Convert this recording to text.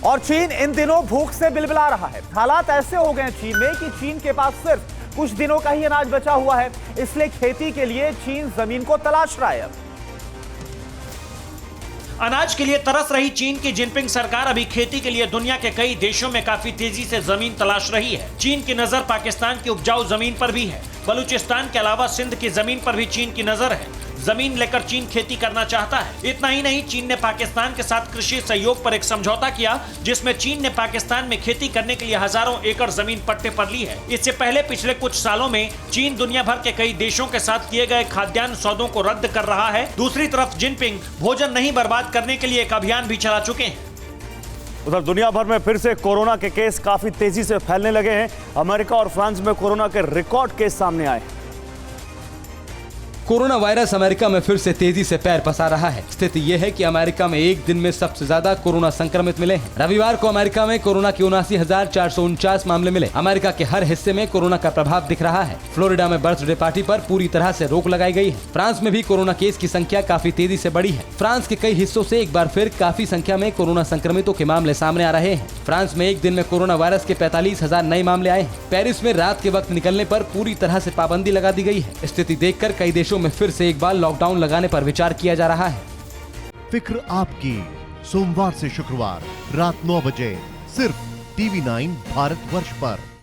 और चीन इन दिनों भूख से बिलबिला रहा है। हालात ऐसे हो गए चीन में कि चीन के पास सिर्फ कुछ दिनों का ही अनाज बचा हुआ है, इसलिए खेती के लिए चीन जमीन को तलाश रहा है। अनाज के लिए तरस रही चीन की जिनपिंग सरकार अभी खेती के लिए दुनिया के कई देशों में काफी तेजी से जमीन तलाश रही है। चीन की नजर पाकिस्तान की उपजाऊ जमीन पर भी है। बलूचिस्तान के अलावा सिंध की जमीन पर भी चीन की नजर है। जमीन लेकर चीन खेती करना चाहता है। इतना ही नहीं, चीन ने पाकिस्तान के साथ कृषि सहयोग पर एक समझौता किया, जिसमें चीन ने पाकिस्तान में खेती करने के लिए हजारों एकड़ जमीन पट्टे पर ली है। इससे पहले पिछले कुछ सालों में चीन दुनिया भर के कई देशों के साथ किए गए खाद्यान्न सौदों को रद्द कर रहा है। दूसरी तरफ जिनपिंग भोजन नहीं बर्बाद करने के लिए एक अभियान भी चला चुके हैं। उधर दुनिया भर में फिर से कोरोना के केस काफी तेजी से फैलने लगे हैं। अमेरिका और फ्रांस में कोरोना के रिकॉर्ड केस सामने आए। कोरोना वायरस अमेरिका में फिर से तेजी से पैर पसार रहा है। स्थिति यह है कि अमेरिका में एक दिन में सबसे ज्यादा कोरोना संक्रमित मिले हैं। रविवार को अमेरिका में कोरोना के 79,449 मामले मिले। अमेरिका के हर हिस्से में कोरोना का प्रभाव दिख रहा है। फ्लोरिडा में बर्थडे पार्टी पर पूरी तरह से रोक लगाई गई है। फ्रांस में भी कोरोना केस की संख्या काफी तेजी से बढ़ी है। फ्रांस के कई हिस्सों से एक बार फिर काफी संख्या में कोरोना संक्रमितों के मामले सामने आ रहे हैं। फ्रांस में एक दिन में कोरोना वायरस के 45,000 नए मामले आए हैं। पेरिस में रात के वक्त निकलने पर पूरी तरह से पाबंदी लगा दी गई है। स्थिति देखकर कई देशों में फिर से एक बार लॉकडाउन लगाने पर विचार किया जा रहा है। फिक्र आपकी, सोमवार से शुक्रवार रात 9 बजे सिर्फ TV9 भारतवर्ष पर।